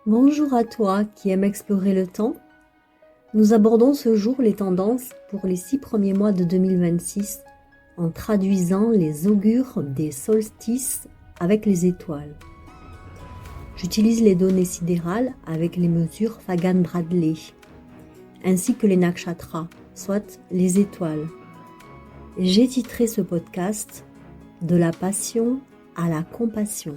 Bonjour à toi qui aime explorer le temps. Nous abordons ce jour les tendances pour les 6 premiers mois de 2026 en traduisant les augures des solstices avec les étoiles. J'utilise les données sidérales avec les mesures Fagan-Bradley, ainsi que les nakshatras, soit les étoiles. J'ai titré ce podcast « De la passion à la compassion ».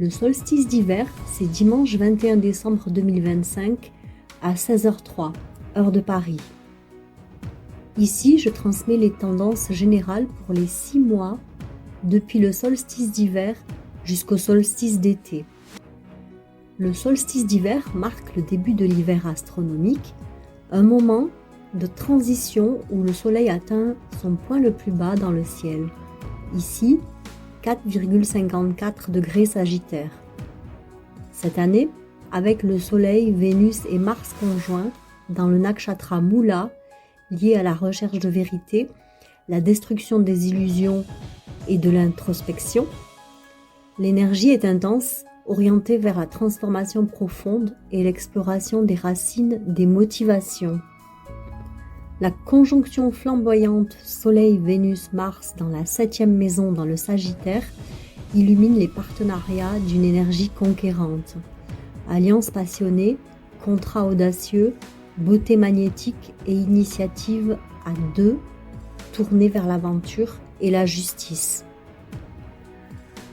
Le solstice d'hiver, c'est dimanche 21 décembre 2025 à 16h03, heure de Paris. Ici, je transmets les tendances générales pour les 6 mois depuis le solstice d'hiver jusqu'au solstice d'été. Le solstice d'hiver marque le début de l'hiver astronomique, un moment de transition où le soleil atteint son point le plus bas dans le ciel. Ici, 4,54 degrés Sagittaire. Cette année, avec le Soleil, Vénus et Mars conjoints dans le nakshatra Mula, lié à la recherche de vérité, la destruction des illusions et de l'introspection, l'énergie est intense, orientée vers la transformation profonde et l'exploration des racines des motivations. La conjonction flamboyante Soleil-Vénus-Mars dans la 7e maison dans le Sagittaire illumine les partenariats d'une énergie conquérante. Alliance passionnée, contrat audacieux, beauté magnétique et initiative à deux, tournée vers l'aventure et la justice.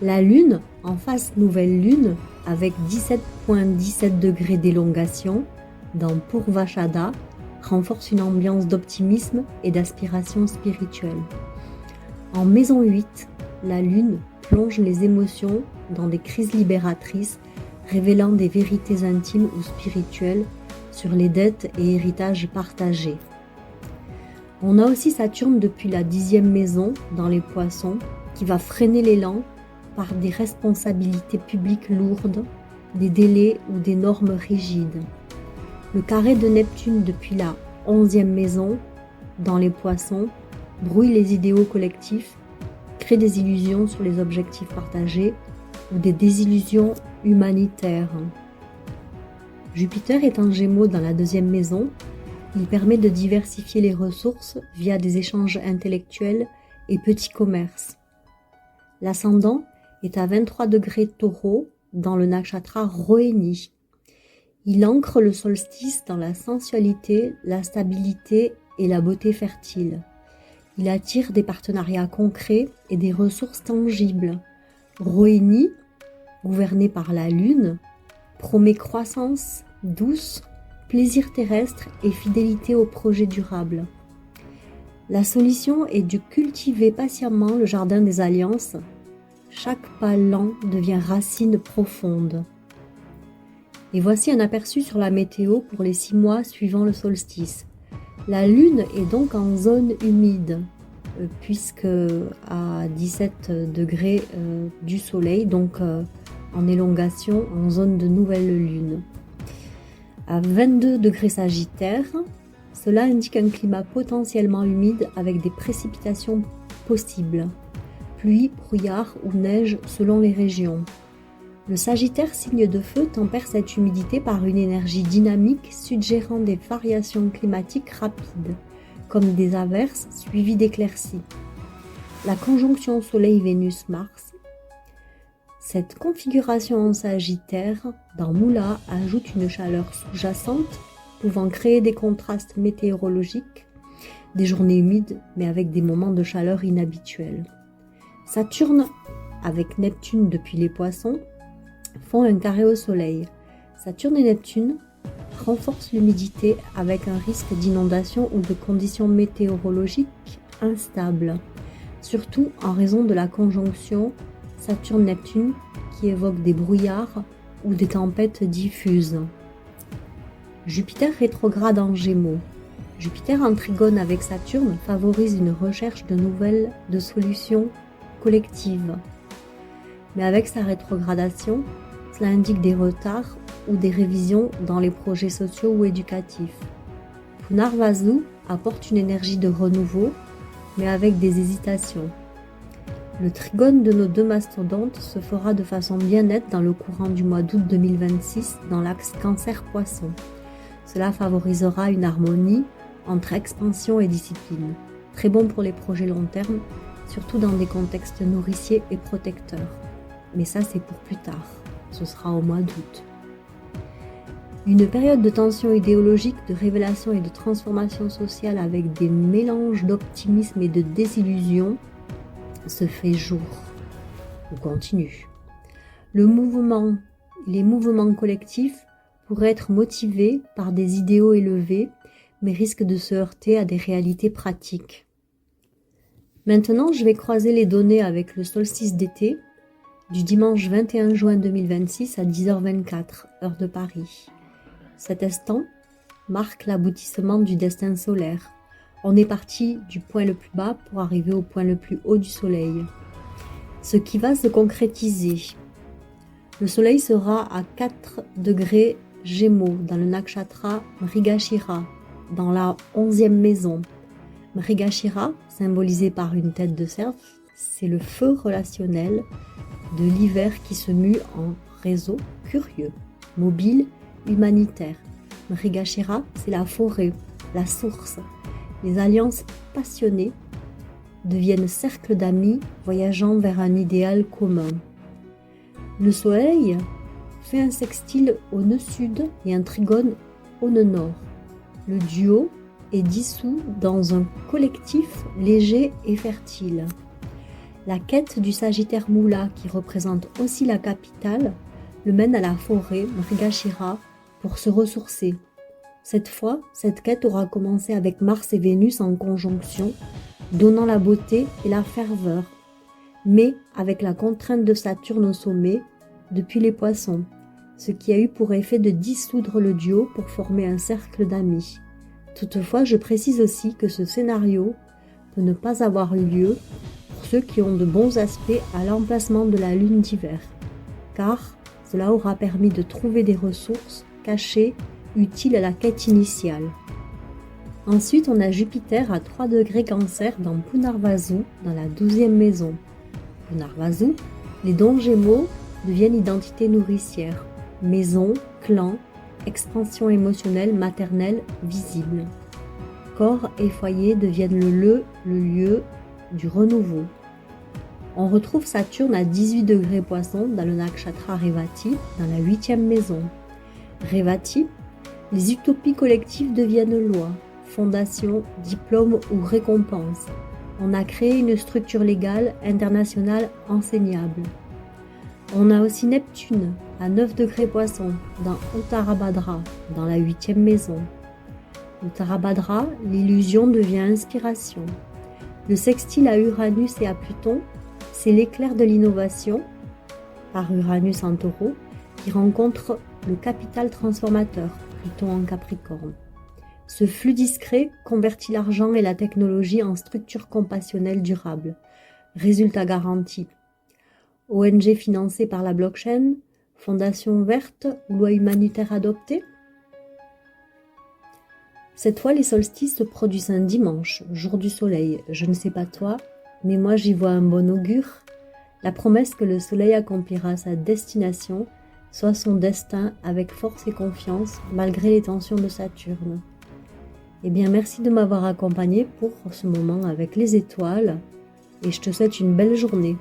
La Lune, en face nouvelle Lune, avec 17,17 degrés d'élongation, dans Purvashada, renforce une ambiance d'optimisme et d'aspiration spirituelle. En maison 8, la Lune plonge les émotions dans des crises libératrices, révélant des vérités intimes ou spirituelles sur les dettes et héritages partagés. On a aussi Saturne depuis la 10e maison dans les Poissons, qui va freiner l'élan par des responsabilités publiques lourdes, des délais ou des normes rigides. Le carré de Neptune depuis la 11e maison, dans les Poissons, brouille les idéaux collectifs, crée des illusions sur les objectifs partagés ou des désillusions humanitaires. Jupiter est en Gémeaux dans la 2e maison. Il permet de diversifier les ressources via des échanges intellectuels et petits commerces. L'ascendant est à 23 degrés Taureau dans le nakshatra Rohini. Il ancre le solstice dans la sensualité, la stabilité et la beauté fertile. Il attire des partenariats concrets et des ressources tangibles. Rohini, gouverné par la Lune, promet croissance douce, plaisir terrestre et fidélité aux projets durables. La solution est de cultiver patiemment le jardin des alliances. Chaque pas lent devient racine profonde. Et voici un aperçu sur la météo pour les 6 mois suivant le solstice. La Lune est donc en zone humide, puisque à 17 degrés du Soleil, donc en élongation, en zone de nouvelle Lune. À 22 degrés Sagittaire, cela indique un climat potentiellement humide avec des précipitations possibles, pluie, brouillard ou neige selon les régions. Le Sagittaire, signe de feu, tempère cette humidité par une énergie dynamique suggérant des variations climatiques rapides, comme des averses suivies d'éclaircies. La conjonction Soleil-Vénus-Mars. Cette configuration en Sagittaire, dans Mula, ajoute une chaleur sous-jacente pouvant créer des contrastes météorologiques, des journées humides mais avec des moments de chaleur inhabituels. Saturne, avec Neptune depuis les Poissons, font un carré au Soleil. Saturne et Neptune renforcent l'humidité avec un risque d'inondation ou de conditions météorologiques instables, surtout en raison de la conjonction Saturne-Neptune qui évoque des brouillards ou des tempêtes diffuses. Jupiter rétrograde en Gémeaux. Jupiter en trigone avec Saturne favorise une recherche de solutions collectives. Mais avec sa rétrogradation, cela indique des retards ou des révisions dans les projets sociaux ou éducatifs. Punarvasu apporte une énergie de renouveau, mais avec des hésitations. Le trigone de nos 2 mastodontes se fera de façon bien nette dans le courant du mois d'août 2026 dans l'axe Cancer-Poisson. Cela favorisera une harmonie entre expansion et discipline. Très bon pour les projets long terme, surtout dans des contextes nourriciers et protecteurs. Mais ça, c'est pour plus tard. Ce sera au mois d'août. Une période de tension idéologique, de révélation et de transformation sociale avec des mélanges d'optimisme et de désillusion se fait jour ou continue. Les mouvements collectifs pourraient être motivés par des idéaux élevés, mais risquent de se heurter à des réalités pratiques. Maintenant, je vais croiser les données avec le solstice d'été du dimanche 21 juin 2026 à 10h24, heure de Paris. Cet instant marque l'aboutissement du destin solaire. On est parti du point le plus bas pour arriver au point le plus haut du soleil. Ce qui va se concrétiser. Le soleil sera à 4 degrés Gémeaux dans le nakshatra Mrigashira, dans la 11e maison. Mrigashira, symbolisé par une tête de cerf, c'est le feu relationnel de l'hiver qui se mue en réseau curieux, mobile, humanitaire. Mrigashira, c'est la forêt, la source. Les alliances passionnées deviennent cercles d'amis voyageant vers un idéal commun. Le soleil fait un sextile au nœud sud et un trigone au nœud nord. Le duo est dissous dans un collectif léger et fertile. La quête du Sagittaire Moula, qui représente aussi la capitale, le mène à la forêt Mrigashira pour se ressourcer. Cette fois, cette quête aura commencé avec Mars et Vénus en conjonction, donnant la beauté et la ferveur, mais avec la contrainte de Saturne au sommet depuis les Poissons, ce qui a eu pour effet de dissoudre le duo pour former un cercle d'amis. Toutefois, je précise aussi que ce scénario peut ne pas avoir lieu pour ceux qui ont de bons aspects à l'emplacement de la lune d'hiver, car cela aura permis de trouver des ressources cachées utiles à la quête initiale. Ensuite, on a Jupiter à 3 degrés Cancer dans Punarvasu, dans la 12e maison. Punarvasu, les dons Gémeaux deviennent identité nourricière, maison, clan, expansion émotionnelle maternelle visible. Corps et foyer deviennent le lieu du renouveau. On retrouve Saturne à 18 degrés Poisson dans le nakshatra Revati, dans la 8e maison. Revati, les utopies collectives deviennent loi, fondation, diplôme ou récompense. On a créé une structure légale internationale enseignable. On a aussi Neptune à 9 degrés Poisson dans Uttarabhadra, dans la 8e maison. Uttarabhadra, l'illusion devient inspiration. Le sextile à Uranus et à Pluton, c'est l'éclair de l'innovation, par Uranus en Taureau, qui rencontre le capital transformateur, Pluton en Capricorne. Ce flux discret convertit l'argent et la technologie en structure compassionnelle durable. Résultat garanti. ONG financée par la blockchain, fondation verte, loi humanitaire adoptée. Cette fois, les solstices se produisent un dimanche, jour du soleil. Je ne sais pas toi, mais moi j'y vois un bon augure. La promesse que le soleil accomplira sa destination, soit son destin avec force et confiance, malgré les tensions de Saturne. Eh bien, merci de m'avoir accompagné pour ce moment avec les étoiles, et je te souhaite une belle journée.